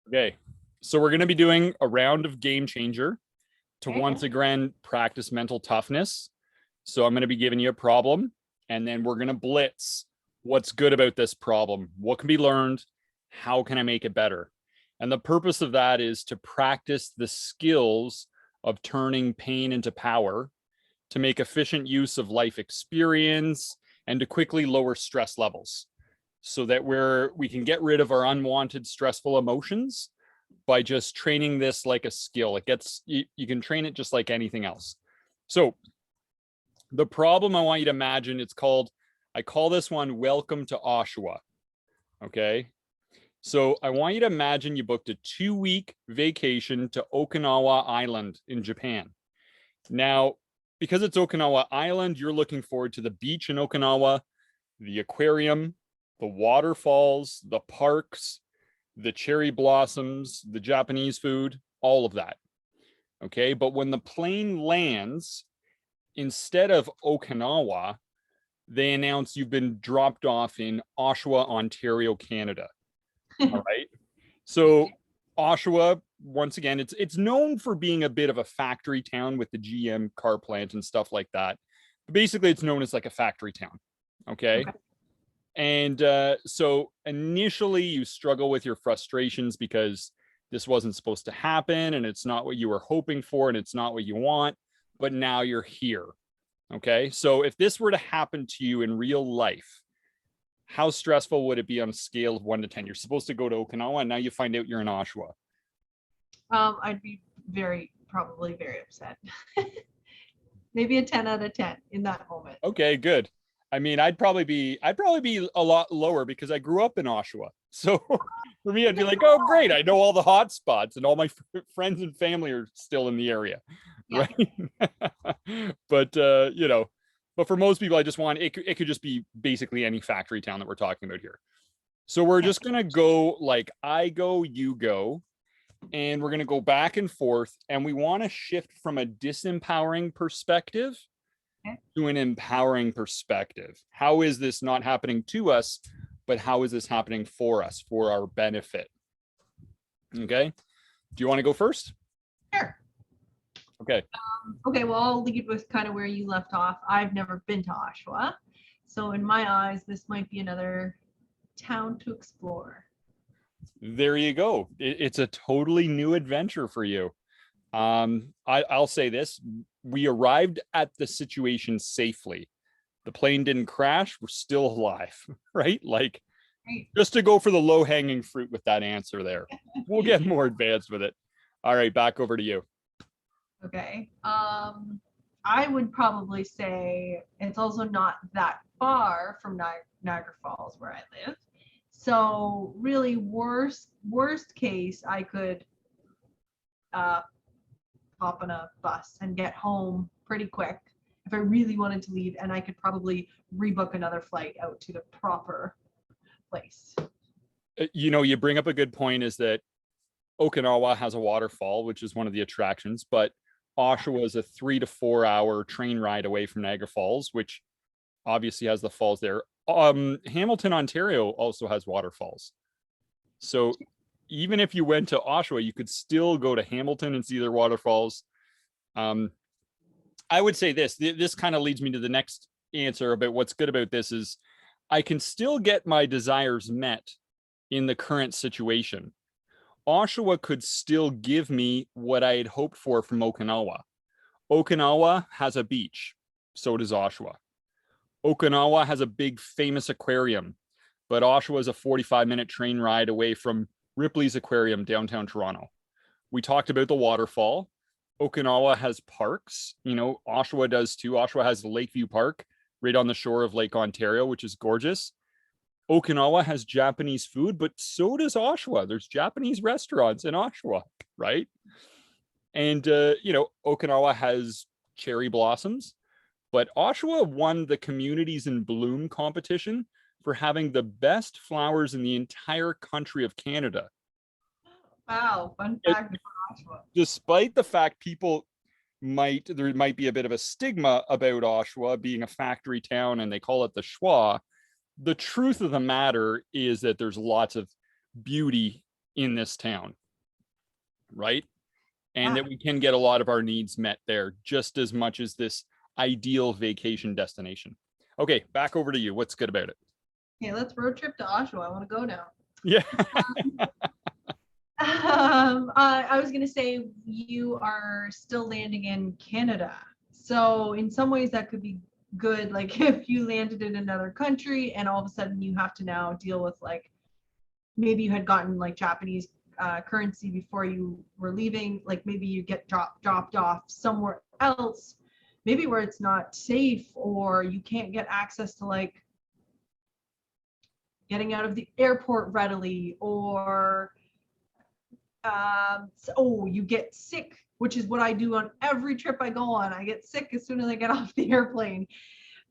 Okay, so we're going to be doing a round of Game Changer to Okay. once again practice mental toughness. So I'm going to be giving you a problem, and then we're going to blitz what's good about this problem, what can be learned, how can I make it better. And the purpose of that is to practice the skills of turning pain into power, to make efficient use of life experience, and to quickly lower stress levels so that we can get rid of our unwanted stressful emotions by just training this like a skill. You can train it just like anything else. So the problem I want you to imagine, I call this one Welcome to Oshawa. Okay. So I want you to imagine you booked a 2-week vacation to Okinawa Island in Japan. Now, because it's Okinawa Island, you're looking forward to the beach in Okinawa, the aquarium, the waterfalls, the parks, the cherry blossoms, the Japanese food, all of that. Okay. But when the plane lands, instead of Okinawa, they announce you've been dropped off in Oshawa, Ontario, Canada. All right. So Oshawa, once again, it's known for being a bit of a factory town with the GM car plant and stuff like that. But basically, it's known as like a factory town. Okay. And so initially, you struggle with your frustrations because this wasn't supposed to happen and it's not what you were hoping for and it's not what you want. But now you're here. Okay. So if this were to happen to you in real life, how stressful would it be on a scale of 1 to 10? You're supposed to go to Okinawa and now you find out you're in Oshawa. I'd be probably very upset. Maybe a 10 out of 10 in that moment. Okay, good. I mean, I'd probably be a lot lower because I grew up in Oshawa. So for me, I'd be like, oh, great. I know all the hot spots and all my friends and family are still in the area. Yeah. Right. But, but for most people, I just want it could just be basically any factory town that we're talking about here. So we're just going to go like I go, you go, and we're going to go back and forth. And we want to shift from a disempowering perspective to an empowering perspective. How is this not happening to us, but how is this happening for us, for our benefit? Okay. Do you want to go first? Sure. Okay. Okay, well, I'll lead with kind of where you left off. I've never been to Oshawa. So in my eyes, this might be another town to explore. There you go. It's a totally new adventure for you. I'll say this. We arrived at the situation safely. The plane didn't crash. We're still alive, right? Like, just to go for the low-hanging fruit with that answer there. We'll get more advanced with it. All right, back over to you. Okay. I would probably say it's also not that far from Niagara Falls where I live. So really worst case, I could hop on a bus and get home pretty quick if I really wanted to leave, and I could probably rebook another flight out to the proper place. You bring up a good point, is that Okinawa has a waterfall, which is one of the attractions, but Oshawa is a 3 to 4 hour train ride away from Niagara Falls, which obviously has the falls there. Hamilton, Ontario also has waterfalls. So even if you went to Oshawa, you could still go to Hamilton and see their waterfalls. I would say this kind of leads me to the next answer about what's good about this is I can still get my desires met in the current situation. Oshawa could still give me what I had hoped for from Okinawa. Okinawa has a beach. So does Oshawa. Okinawa has a big famous aquarium, but Oshawa is a 45-minute train ride away from Ripley's Aquarium, downtown Toronto. We talked about the waterfall. Okinawa has parks. Oshawa does too. Oshawa has Lakeview Park right on the shore of Lake Ontario, which is gorgeous. Okinawa has Japanese food, but so does Oshawa. There's Japanese restaurants in Oshawa, right? And, Okinawa has cherry blossoms, but Oshawa won the Communities in Bloom competition for having the best flowers in the entire country of Canada. Wow, fun fact about Oshawa. Despite the fact there might be a bit of a stigma about Oshawa being a factory town and they call it the schwa, the truth of the matter is that there's lots of beauty in this town, right? And Yeah. that we can get a lot of our needs met there just as much as this ideal vacation destination. Okay, back over to you. What's good about it? Okay, let's road trip to Oshawa. I want to go now. Yeah. I was going to say you are still landing in Canada. So in some ways that could be good. Like if you landed in another country and all of a sudden you have to now deal with like, maybe you had gotten like Japanese currency before you were leaving. Like maybe you get dropped off somewhere else, maybe where it's not safe, or you can't get access to like getting out of the airport readily, or you get sick, which is what I do on every trip I go on. I get sick as soon as I get off the airplane.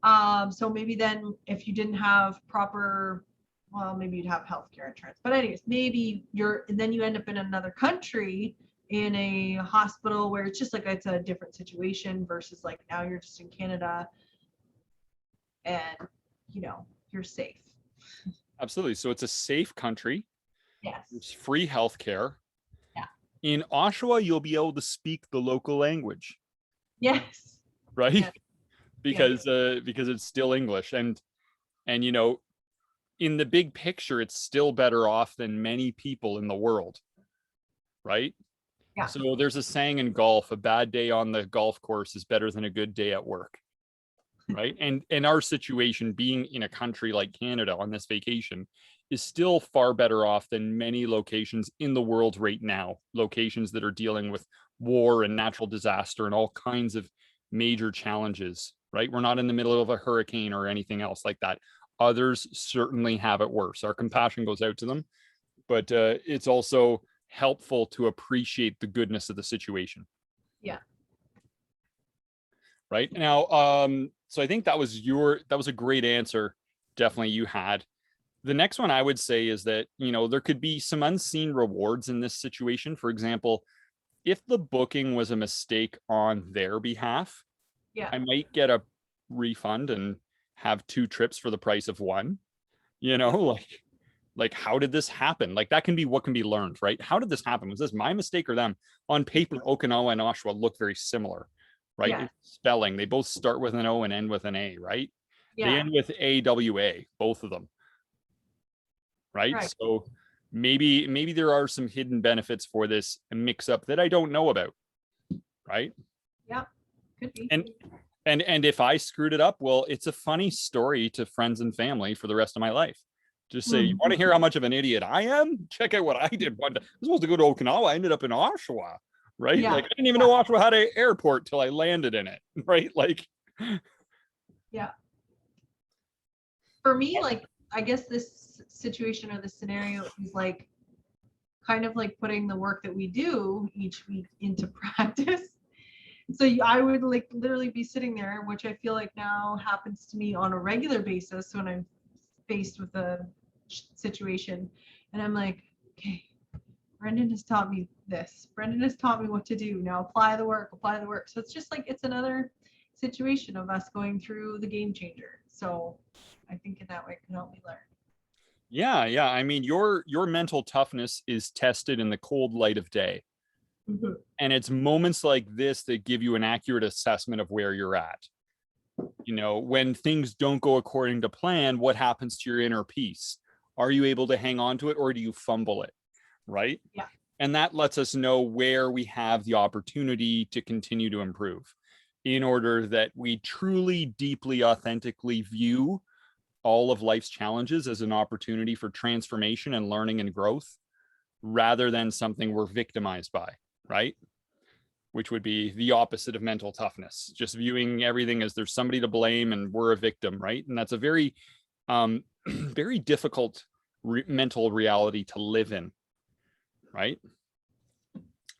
So maybe then if you didn't have proper, well, maybe you'd have healthcare insurance. But anyways, maybe then you end up in another country in a hospital where it's just like it's a different situation versus like now you're just in Canada and you're safe. Absolutely. So it's a safe country. Yes. It's free healthcare. Yeah. In Oshawa, you'll be able to speak the local language. Yes. Right? Yes. Because it's still English. And in the big picture, it's still better off than many people in the world. Right? Yeah. So there's a saying in golf, a bad day on the golf course is better than a good day at work. Right. And our situation being in a country like Canada on this vacation is still far better off than many locations in the world right now, locations that are dealing with war and natural disaster and all kinds of major challenges. Right. We're not in the middle of a hurricane or anything else like that. Others certainly have it worse. Our compassion goes out to them, but it's also helpful to appreciate the goodness of the situation. Yeah. Right now, so I think that was a great answer. Definitely you had. The next one I would say is that, there could be some unseen rewards in this situation. For example, if the booking was a mistake on their behalf, Yeah. I might get a refund and have 2 trips for the price of one, like how did this happen? Like that can be what can be learned, right? How did this happen? Was this my mistake or them? On paper, Okinawa and Oshawa look very similar, right? Yeah. Spelling, they both start with an O and end with an A, right? Yeah. They end with AWA, both of them. Right? So maybe there are some hidden benefits for this mix up that I don't know about. Right? Yeah. Could be. And if I screwed it up, well, it's a funny story to friends and family for the rest of my life. Just say, you want to hear how much of an idiot I am? Check out what I did one day. I was supposed to go to Okinawa. I ended up in Oshawa, right? Yeah. Like I didn't even know Oshawa had an airport till I landed in it, right? Like, yeah. For me, like, I guess this situation or this scenario is like kind of like putting the work that we do each week into practice. So I would like literally be sitting there, which I feel like now happens to me on a regular basis when I'm faced with a situation, and I'm like, okay, Brendan has taught me this. Brendan has taught me what to do. Now apply the work. So it's just like it's another situation of us going through the game changer. So I think in that way it can help me learn. Yeah. I mean, your mental toughness is tested in the cold light of day. Mm-hmm. And it's moments like this that give you an accurate assessment of where you're at. When things don't go according to plan, what happens to your inner peace? Are you able to hang on to it or do you fumble it? Right? Yeah. And that lets us know where we have the opportunity to continue to improve in order that we truly, deeply, authentically view all of life's challenges as an opportunity for transformation and learning and growth rather than something we're victimized by, right? Which would be the opposite of mental toughness, just viewing everything as there's somebody to blame and we're a victim, right? And that's a very, very difficult mental reality to live in, right?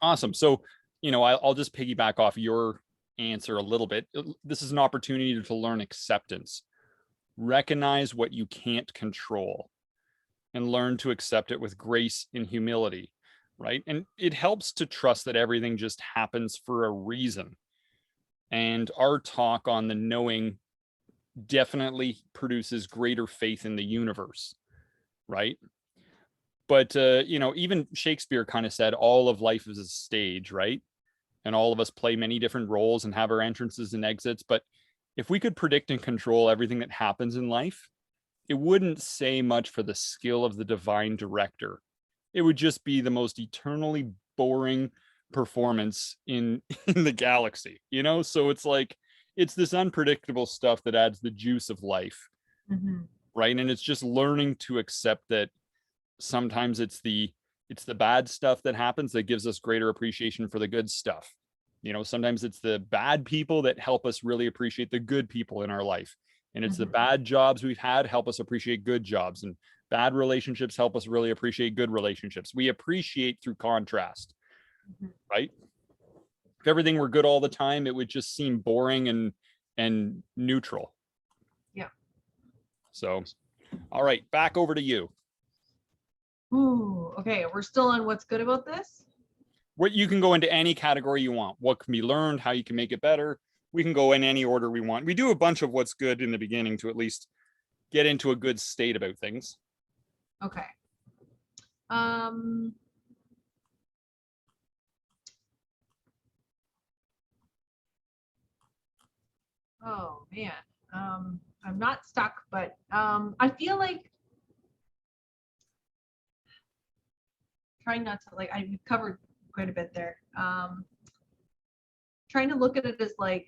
Awesome. So, I'll just piggyback off your answer a little bit. This is an opportunity to learn acceptance. Recognize what you can't control and learn to accept it with grace and humility, right? And it helps to trust that everything just happens for a reason. And our talk on the knowing definitely produces greater faith in the universe, right? But even Shakespeare kind of said all of life is a stage, right? And all of us play many different roles and have our entrances and exits. But if we could predict and control everything that happens in life, it wouldn't say much for the skill of the divine director. It would just be the most eternally boring performance in in the galaxy, So it's like it's this unpredictable stuff that adds the juice of life, right? And it's just learning to accept that sometimes it's the bad stuff that happens that gives us greater appreciation for the good stuff. Sometimes it's the bad people that help us really appreciate the good people in our life. And it's the bad jobs we've had help us appreciate good jobs, and bad relationships help us really appreciate good relationships. We appreciate through contrast, right? If everything were good all the time, it would just seem boring and neutral. Yeah. So, all right, back over to you. Ooh, okay. We're still on what's good about this. What you can go into any category you want. What can be learned, how you can make it better. We can go in any order we want. We do a bunch of what's good in the beginning to at least get into a good state about things. Okay. Oh man. I'm not stuck, but I feel like trying not to we've covered quite a bit there. Trying to look at it as like,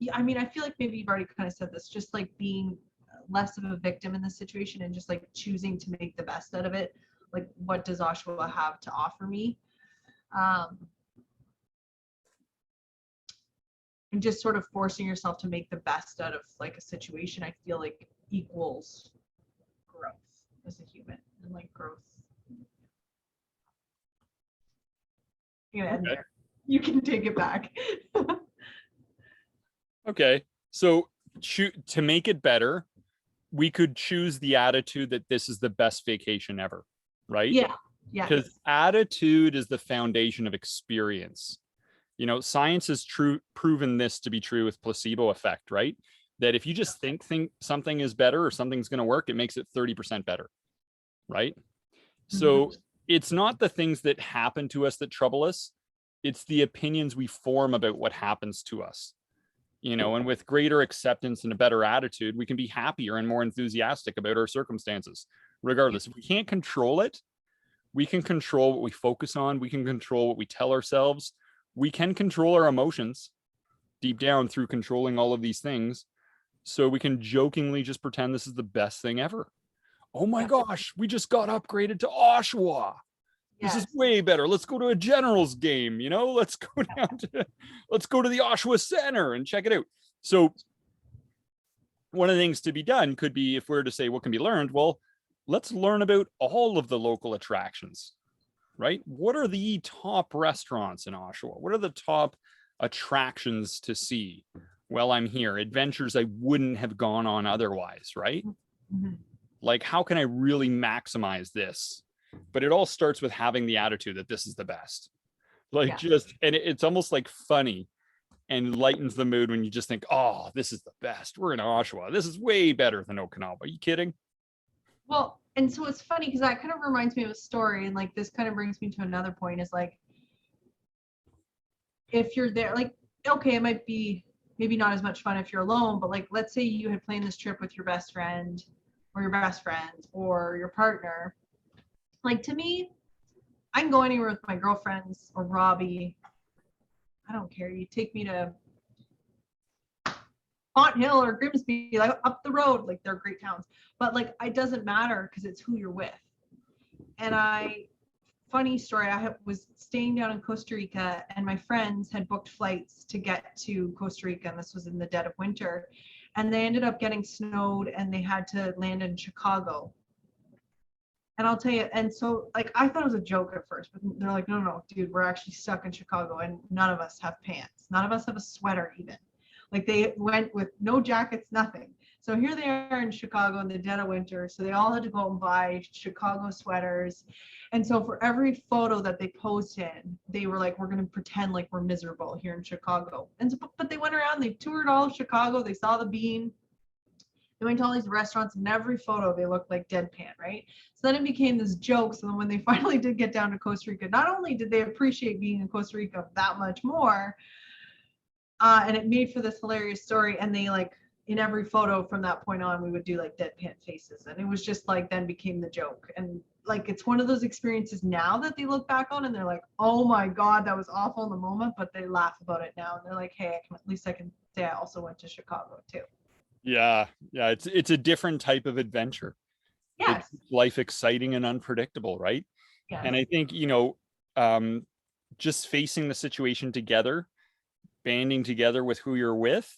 yeah, I mean, I feel like maybe you've already kind of said this, just like being less of a victim in the situation and just like choosing to make the best out of it. Like, what does Oshawa have to offer me? And just sort of forcing yourself to make the best out of like a situation, I feel like equals growth as a human, and like growth. And there, you can take it back. Okay. So to make it better, we could choose the attitude that this is the best vacation ever, right? Yeah. Yeah. Because attitude is the foundation of experience. Science has proven this to be true with placebo effect, right? That if you just think something is better or something's going to work, it makes it 30% better, right? So it's not the things that happen to us that trouble us. It's the opinions we form about what happens to us. And with greater acceptance and a better attitude, we can be happier and more enthusiastic about our circumstances. Regardless, if we can't control it, we can control what we focus on. We can control what we tell ourselves. We can control our emotions deep down through controlling all of these things. So we can jokingly just pretend this is the best thing ever. Oh my gosh, we just got upgraded to Oshawa. This is way better. Let's go to a Generals game, let's go to the Oshawa Center and check it out. So one of the things to be done could be, if we're to say what can be learned, well, let's learn about all of the local attractions, right? What are the top restaurants in Oshawa? What are the top attractions to see while I'm here? Adventures I wouldn't have gone on otherwise, right? Like, how can I really maximize this? But it all starts with having the attitude that this is the best. And it's almost like funny and lightens the mood when you just think, oh, this is the best. We're in Oshawa. This is way better than Okinawa. Are you kidding? Well, and so it's funny because that kind of reminds me of a story, and like this kind of brings me to another point, is like, if you're there, like, okay, it might be maybe not as much fun if you're alone, but like, let's say you had planned this trip with your best friend or your partner. Like, to me, I can go anywhere with my girlfriends or Robbie. I don't care. You take me to Font Hill or Grimsby, like up the road, like they're great towns. But like, it doesn't matter because it's who you're with. And funny story, I was staying down in Costa Rica, and my friends had booked flights to get to Costa Rica, and this was in the dead of winter. And they ended up getting snowed, and they had to land in Chicago. And I'll tell you, and so like, I thought it was a joke at first, but they're like, no, dude, we're actually stuck in Chicago, and none of us have pants. None of us have a sweater even. Like, they went with no jackets, nothing. So here they are in Chicago in the dead of winter. So they all had to go and buy Chicago sweaters. And so for every photo that they posted, they were like, we're going to pretend like we're miserable here in Chicago. And so, but they went around, they toured all of Chicago. They saw the bean. They went to all these restaurants, and every photo they looked like deadpan, right? So then it became this joke. So then when they finally did get down to Costa Rica, not only did they appreciate being in Costa Rica that much more, and it made for this hilarious story. And they like in every photo from that point on, we would do like deadpan faces, and it was just like then became the joke. And like it's one of those experiences now that they look back on and they're like, oh my god, that was awful in the moment, but they laugh about it now and they're like, hey, at least I can say I also went to Chicago too. Yeah, it's a different type of adventure. Yes. It's life exciting and unpredictable, right? Yes. And I think, just facing the situation together, banding together with who you're with,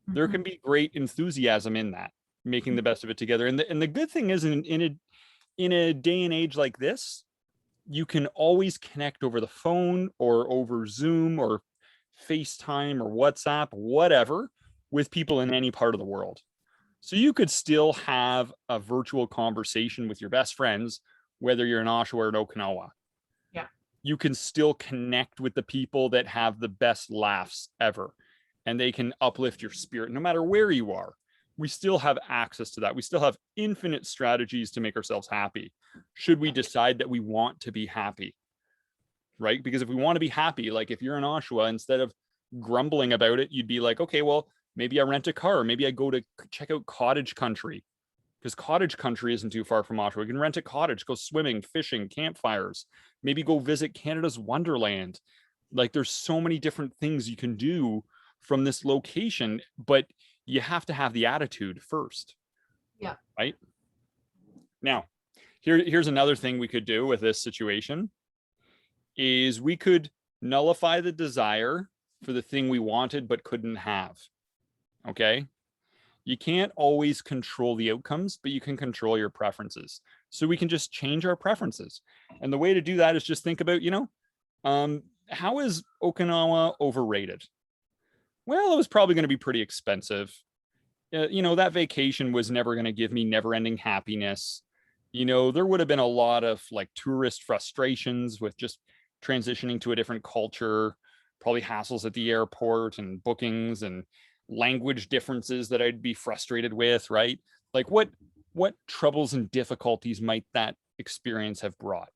there can be great enthusiasm in that, making the best of it together. And the good thing is in a day and age like this, you can always connect over the phone or over Zoom or FaceTime or WhatsApp, whatever, with people in any part of the world. So you could still have a virtual conversation with your best friends, whether you're in Oshawa or in Okinawa. Yeah. You can still connect with the people that have the best laughs ever, and they can uplift your spirit no matter where you are. We still have access to that. We still have infinite strategies to make ourselves happy, should we decide that we want to be happy, right? Because if we want to be happy, like if you're in Oshawa, instead of grumbling about it, you'd be like, okay, well, maybe I rent a car, maybe I go to check out cottage country, because cottage country isn't too far from Oshawa. You can rent a cottage, go swimming, fishing, campfires, maybe go visit Canada's Wonderland. Like there's so many different things you can do from this location, but you have to have the attitude first. Yeah. Right? Now, here's another thing we could do with this situation is we could nullify the desire for the thing we wanted but couldn't have. Okay? You can't always control the outcomes, but you can control your preferences. So we can just change our preferences. And the way to do that is just think about, how is Okinawa overrated? Well, it was probably going to be pretty expensive. That vacation was never going to give me never-ending happiness. There would have been a lot of like tourist frustrations with just transitioning to a different culture, probably hassles at the airport and bookings and language differences that I'd be frustrated with, right? Like what troubles and difficulties might that experience have brought?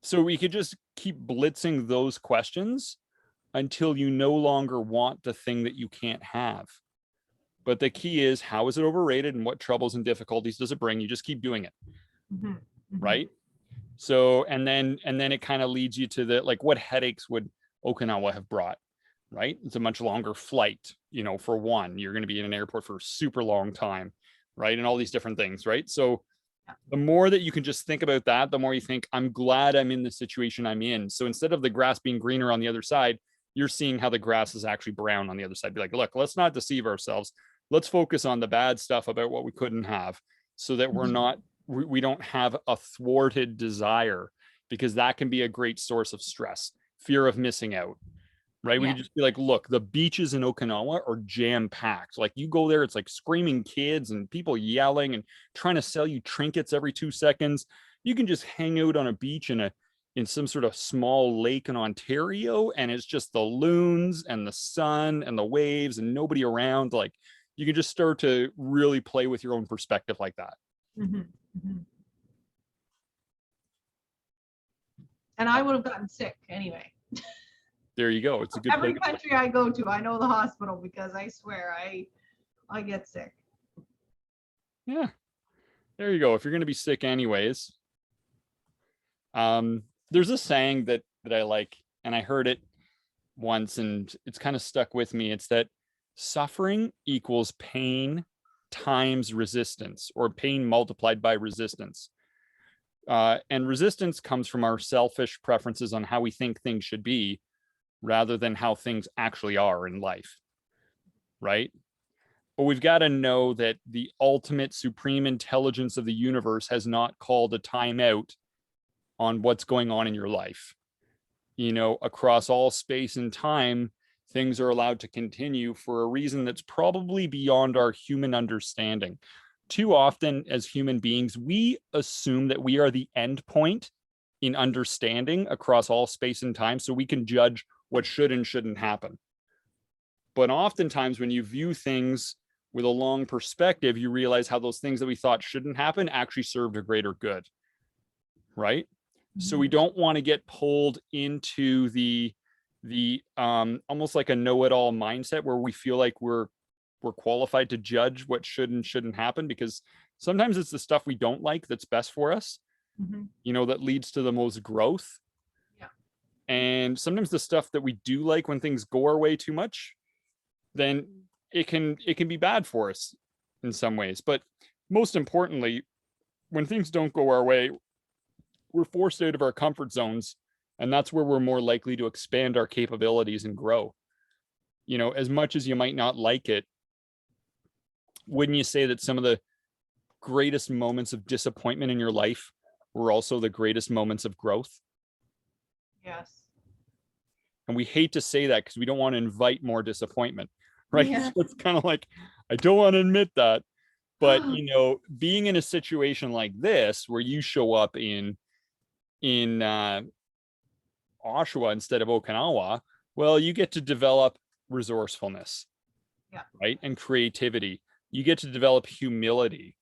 So we could just keep blitzing those questions until you no longer want the thing that you can't have. But the key is, how is it overrated and what troubles and difficulties does it bring? You just keep doing it. Right? So, and then it kind of leads you to the, like, what headaches would Okinawa have brought? Right? It's a much longer flight, for one, you're going to be in an airport for a super long time, right? And all these different things, right? So the more that you can just think about that, the more you think, I'm glad I'm in the situation I'm in. So instead of the grass being greener on the other side, you're seeing how the grass is actually brown on the other side. Be like, look, let's not deceive ourselves. Let's focus on the bad stuff about what we couldn't have, so that we don't have a thwarted desire, because that can be a great source of stress, fear of missing out. Right? We can just be like, look, the beaches in Okinawa are jam packed. Like you go there, it's like screaming kids and people yelling and trying to sell you trinkets every 2 seconds. You can just hang out on a beach in some sort of small lake in Ontario, and it's just the loons and the sun and the waves and nobody around. Like you can just start to really play with your own perspective like that. And I would have gotten sick anyway. There you go. It's a good every country I go to, I know the hospital, because I swear I get sick. Yeah. There you go. If you're going to be sick anyways. There's a saying that I like, and I heard it once and it's kind of stuck with me. It's that suffering equals pain times resistance, or pain multiplied by resistance. And resistance comes from our selfish preferences on how we think things should be, rather than how things actually are in life, right? But we've got to know that the ultimate supreme intelligence of the universe has not called a timeout on what's going on in your life. Across all space and time, things are allowed to continue for a reason that's probably beyond our human understanding. Too often as human beings, we assume that we are the end point in understanding across all space and time, so we can judge what should and shouldn't happen. But oftentimes when you view things with a long perspective, you realize how those things that we thought shouldn't happen actually served a greater good, right? So we Mhm. don't want to get pulled into the almost like a know-it-all mindset where we feel like we're qualified to judge what should and shouldn't happen, because sometimes it's the stuff we don't like that's best for us, Mhm. that leads to the most growth. Yeah. And sometimes the stuff that we do like, when things go our way too much, then it can be bad for us in some ways. But most importantly, when things don't go our way, we're forced out of our comfort zones, and that's where we're more likely to expand our capabilities and grow. As much as you might not like it, wouldn't you say that some of the greatest moments of disappointment in your life were also the greatest moments of growth? Yes. And we hate to say that because we don't want to invite more disappointment, right? Yeah. So it's kind of like, I don't want to admit that. But being in a situation like this where you show up in Oshawa instead of Okinawa, well, you get to develop resourcefulness, Yeah. right? And creativity. You get to develop humility,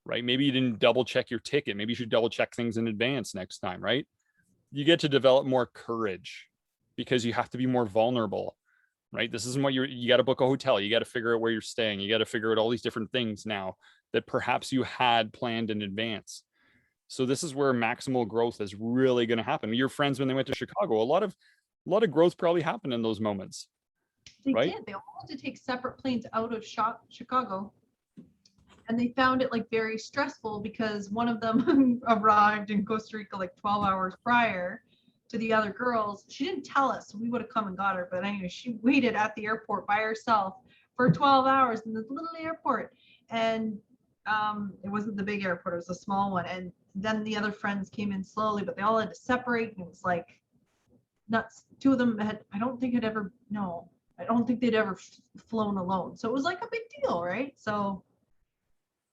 right? Maybe you didn't double check your ticket. Maybe you should double check things in advance next time, right? You get to develop more courage because you have to be more vulnerable, right? This isn't what you got to book a hotel. You got to figure out where you're staying. You got to figure out all these different things now that perhaps you had planned in advance. So this is where maximal growth is really going to happen. Your friends, when they went to Chicago, a lot of growth probably happened in those moments, They right? did. They all had to take separate planes out of Chicago. And they found it like very stressful because one of them arrived in Costa Rica like 12 hours prior to the other girls. She didn't tell us, so we would have come and got her. But anyway, she waited at the airport by herself for 12 hours in this little airport. And it wasn't the big airport, it was a small one. And then the other friends came in slowly, but they all had to separate. And it was like nuts. Two of them I don't think I don't think they'd ever flown alone. So it was like a big deal, right? So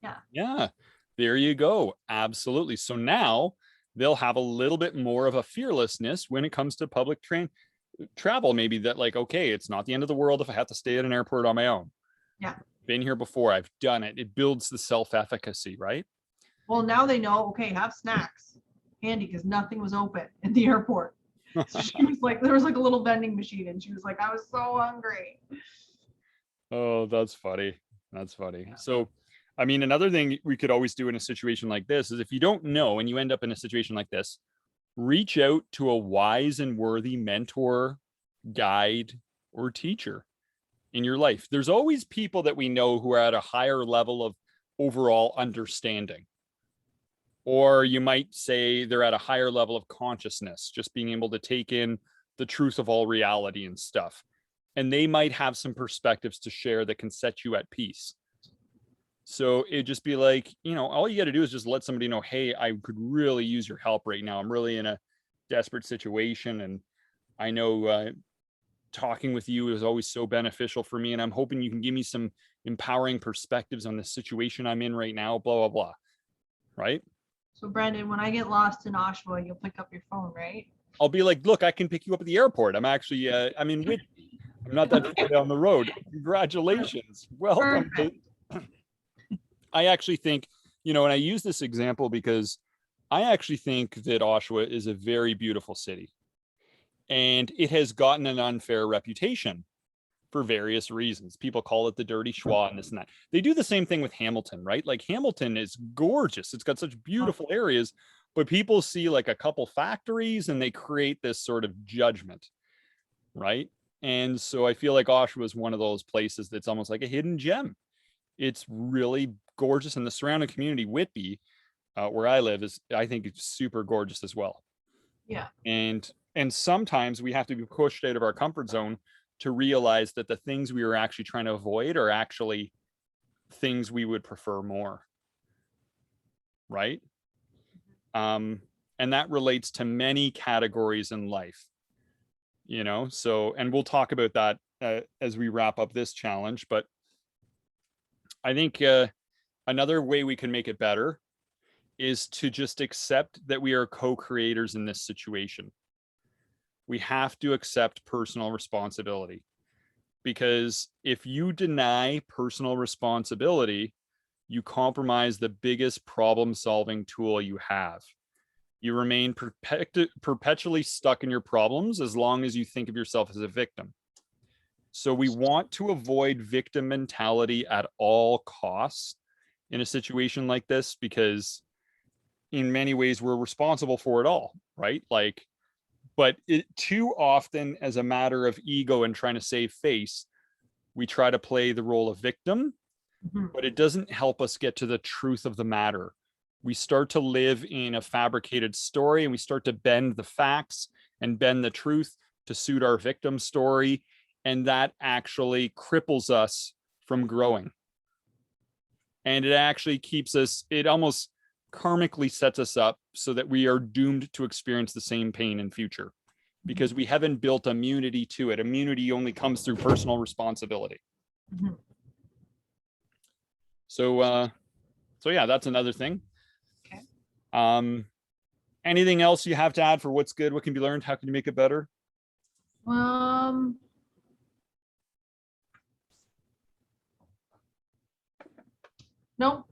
yeah. Yeah, there you go. Absolutely. So now they'll have a little bit more of a fearlessness when it comes to public travel. Maybe that, like, okay, it's not the end of the world if I have to stay at an airport on my own. Yeah. Been here before. I've done it. It builds the self-efficacy, right? Well, now they know, okay, have snacks handy because nothing was open at the airport. So she was like, there was like a little vending machine, and she was like, I was so hungry. Oh, that's funny. That's funny. So, I mean, another thing we could always do in a situation like this is, if you don't know and you end up in a situation like this, reach out to a wise and worthy mentor, guide, or teacher in your life. There's always people that we know who are at a higher level of overall understanding. Or you might say they're at a higher level of consciousness, just being able to take in the truth of all reality and stuff. And they might have some perspectives to share that can set you at peace. So it'd just be like, all you got to do is just let somebody know, hey, I could really use your help right now. I'm really in a desperate situation. And I know talking with you is always so beneficial for me. And I'm hoping you can give me some empowering perspectives on the situation I'm in right now, blah, blah, blah. Right? So Brandon, when I get lost in Oshawa, you'll pick up your phone, right? I'll be like, look, I can pick you up at the airport. I'm actually, I'm in Whitby. I'm not that far down the road. Congratulations. Welcome to. Perfect. I actually think, and I use this example because I actually think that Oshawa is a very beautiful city, and it has gotten an unfair reputation for various reasons. People call it the dirty schwa and this and that. They do the same thing with Hamilton, right? Like, Hamilton is gorgeous. It's got such beautiful areas, but people see like a couple factories and they create this sort of judgment, right? And so I feel like Oshawa is one of those places that's almost like a hidden gem. It's really gorgeous, and the surrounding community, Whitby, where I live, is, I think, it's super gorgeous as well. Yeah. And sometimes we have to be pushed out of our comfort zone to realize that the things we are actually trying to avoid are actually things we would prefer more, right? And that relates to many categories in life, so, and we'll talk about that as we wrap up this challenge. But I think another way we can make it better is to just accept that we are co-creators in this situation. We have to accept personal responsibility. because if you deny personal responsibility, you compromise the biggest problem solving tool you have. You remain perpetually stuck in your problems as long as you think of yourself as a victim. So we want to avoid victim mentality at all costs in a situation like this, because in many ways we're responsible for it all, right? Like, but it too often, as a matter of ego and trying to save face, we try to play the role of victim, but it doesn't help us get to the truth of the matter. We start to live in a fabricated story, and we start to bend the facts and bend the truth to suit our victim story. And that actually cripples us from growing. And it actually keeps us, it almost karmically sets us up so that we are doomed to experience the same pain in future, because we haven't built immunity to it. Immunity only comes through personal responsibility. Mm-hmm. So yeah, that's another thing. Okay. Anything else you have to add for what's good, what can be learned, how can you make it better? Nope.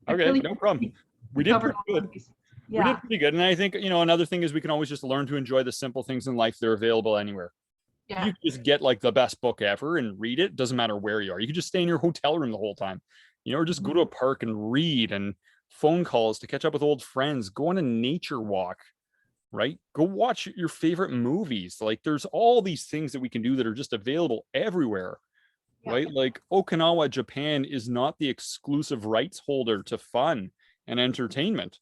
Okay, Really, no problem. We did covered pretty all good. of these. We Yeah. did pretty good. And I think, another thing is we can always just learn to enjoy the simple things in life that are available anywhere. Yeah. You can just get like the best book ever and read it. Doesn't matter where you are. You can just stay in your hotel room the whole time, or just go to a park and read, and phone calls to catch up with old friends, go on a nature walk, right? Go watch your favorite movies. Like, there's all these things that we can do that are just available everywhere, Yeah. right? Like, Okinawa, Japan is not the exclusive rights holder to fun and entertainment.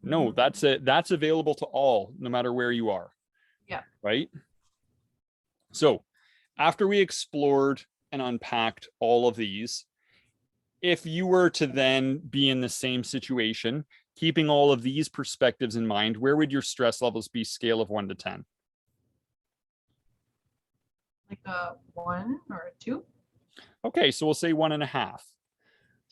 No, that's it. That's available to all, no matter where you are. Yeah. Right. So after we explored and unpacked all of these, if you were to then be in the same situation, keeping all of these perspectives in mind, where would your stress levels be, scale of 1 to 10? Like a 1 or a 2. Okay, so we'll say 1.5.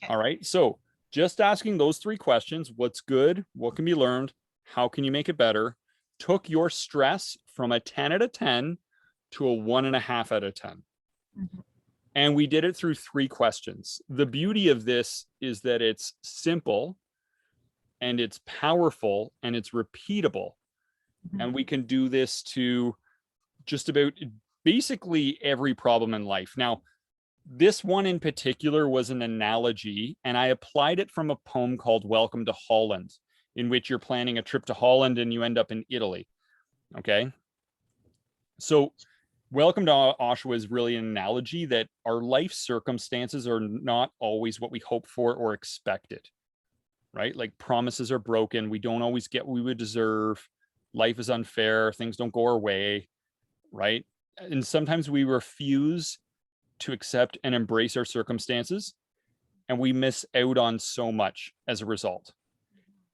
Okay. All right. So just asking those 3 questions: what's good, what can be learned, how can you make it better, took your stress from a 10 out of 10 to a 1.5 out of 10. Mm-hmm. And we did it through 3 questions. The beauty of this is that it's simple, and it's powerful, and it's repeatable. Mm-hmm. And we can do this to just about basically every problem in life. Now, this one in particular was an analogy, and I applied it from a poem called Welcome to Holland, in which you're planning a trip to Holland and you end up in Italy. Okay. So Welcome to Oshawa is really an analogy that our life circumstances are not always what we hope for or expected, right? Like, promises are broken. We don't always get what we would deserve. Life is unfair. Things don't go our way, right? And sometimes we refuse to accept and embrace our circumstances, and we miss out on so much as a result.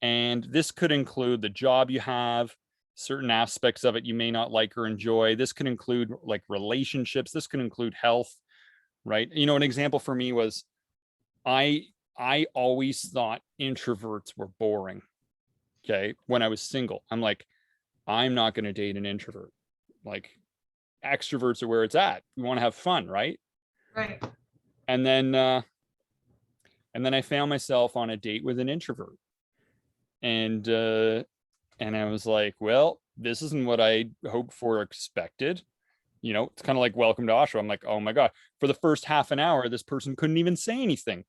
And this could include the job you have, certain aspects of it you may not like or enjoy. This could include like relationships. This could include health, right? An example for me was I always thought introverts were boring. Okay. When I was single, I'm like, I'm not going to date an introvert. Like, extroverts are where it's at. We want to have fun, right? Right. And then I found myself on a date with an introvert. And I was like, well, this isn't what I hoped for or expected. It's kind of like Welcome to Oshawa. I'm like, oh my God. For the first half an hour, this person couldn't even say anything.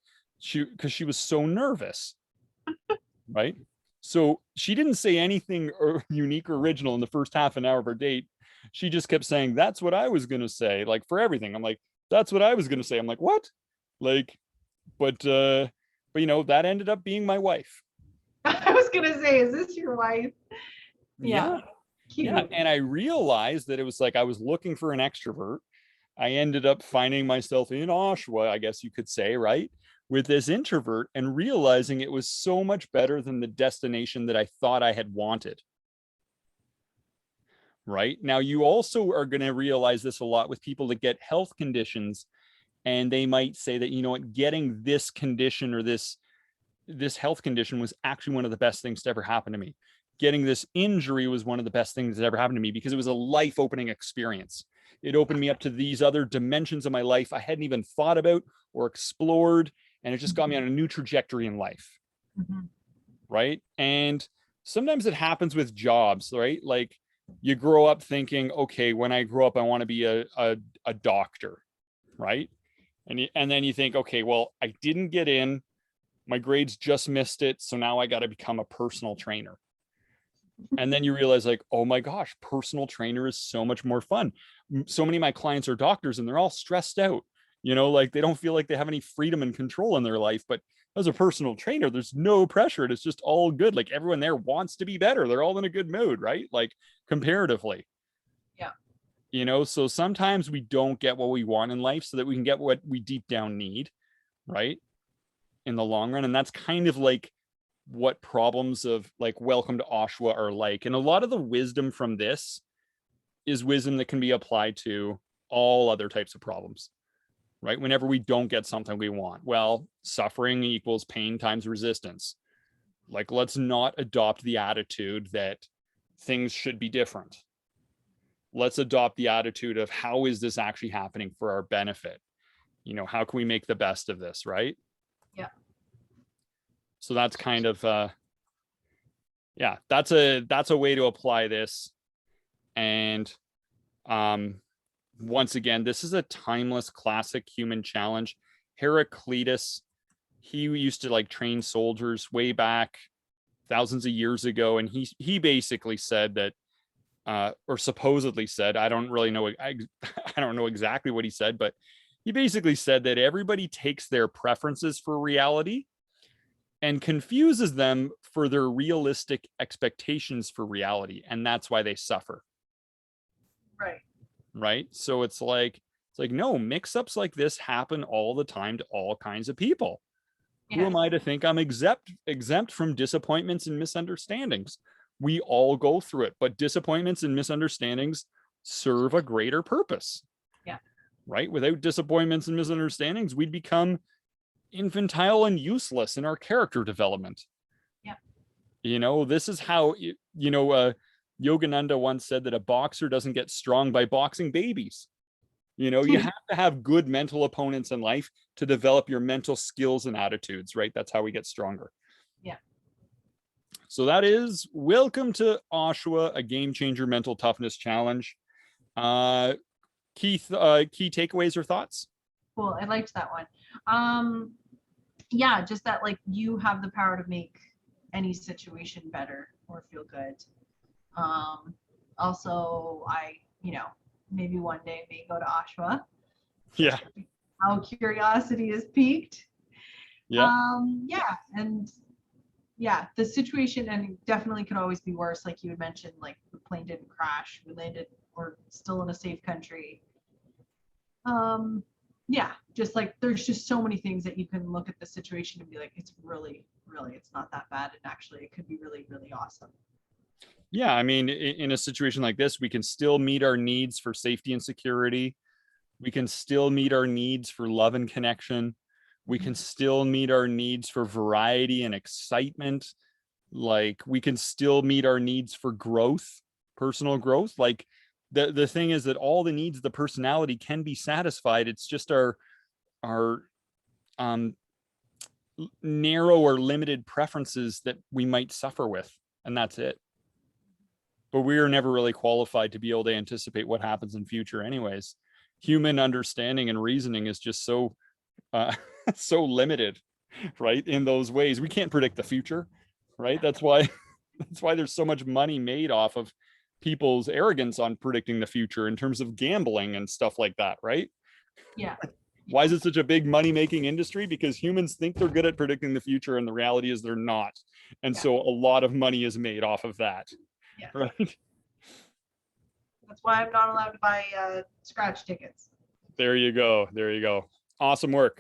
Because she was so nervous. Right. So she didn't say anything unique or original in the first half an hour of our date. She just kept saying, that's what I was going to say, like, for everything. I'm like, that's what I was going to say. I'm like, what? Like, but that ended up being my wife. I was gonna say, is this your wife? Yeah. Cute. Yeah. And I realized that it was like I was looking for an extrovert. I ended up finding myself in Oshawa, I guess you could say, right, with this introvert, and realizing it was so much better than the destination that I thought I had wanted. Right. Now, you also are going to realize this a lot with people that get health conditions, and they might say that, getting this condition or this health condition was actually one of the best things to ever happen to me. Getting this injury was one of the best things that ever happened to me, because it was a life-opening experience. It opened me up to these other dimensions of my life I hadn't even thought about or explored. And it just got me on a new trajectory in life. Mhm. Right. And sometimes it happens with jobs, right? Like you grow up thinking, okay, when I grow up, I want to be a doctor. Right. And then you think, okay, well, I didn't get in, my grades just missed it. So now I got to become a personal trainer. And then you realize like, oh my gosh, personal trainer is so much more fun. So many of my clients are doctors and they're all stressed out, like they don't feel like they have any freedom and control in their life. But as a personal trainer, there's no pressure. It's just all good. Like everyone there wants to be better. They're all in a good mood, right? Like comparatively. Yeah. So sometimes we don't get what we want in life so that we can get what we deep down need, right? In the long run. And that's kind of like what problems of like Welcome to Oshawa are like. And a lot of the wisdom from this is wisdom that can be applied to all other types of problems, right? Whenever we don't get something we want, well, suffering equals pain times resistance. Like, let's not adopt the attitude that things should be different. Let's adopt the attitude of how is this actually happening for our benefit? How can we make the best of this, right? Yeah. So that's kind of yeah, that's a way to apply this. And once again, this is a timeless classic human challenge. Heraclitus, he used to like train soldiers way back thousands of years ago, and he basically said that or supposedly said, I don't really know, I don't know exactly what he said, but he basically said that everybody takes their preferences for reality and confuses them for their realistic expectations for reality, and that's why they suffer. Right. Right. So it's like no, mix-ups like this happen all the time to all kinds of people. Who am Yes. I to think I'm exempt from disappointments and misunderstandings? We all go through it, but disappointments and misunderstandings serve a greater purpose. Yeah. Right. Without disappointments and misunderstandings, we'd become infantile and useless in our character development. Yeah. This is how, Yogananda once said that a boxer doesn't get strong by boxing babies. You have to have good mental opponents in life to develop your mental skills and attitudes, right? That's how we get stronger. Yeah. So that is Welcome to Oshawa, a game changer mental toughness challenge. Keith, key takeaways or thoughts? Cool. I liked that one. Yeah, just that like you have the power to make any situation better or feel good. Also, maybe one day may go to Oshawa. Yeah. How curiosity is piqued. Yeah. Yeah, and yeah, the situation and definitely could always be worse. Like you had mentioned, like the plane didn't crash. We're still in a safe country. Yeah, just like there's just so many things that you can look at the situation and be like, it's really, really, it's not that bad. And actually it could be really, really awesome. Yeah. I mean, in a situation like this, we can still meet our needs for safety and security. We can still meet our needs for love and connection. We can still meet our needs for variety and excitement. Like we can still meet our needs for growth, personal growth. Like the thing is that all the needs of the personality can be satisfied. It's just our narrow or limited preferences that we might suffer with, and that's it. But we are never really qualified to be able to anticipate what happens in future anyways. Human understanding and reasoning is just so so limited, right? In those ways, we can't predict the future, right? That's why there's so much money made off of people's arrogance on predicting the future in terms of gambling and stuff like that, right? Yeah. Why is it such a big money-making industry? Because humans think they're good at predicting the future, and the reality is they're not. And so a lot of money is made off of that. Yeah. Right. That's why I'm not allowed to buy scratch tickets. There you go. There you go. Awesome work.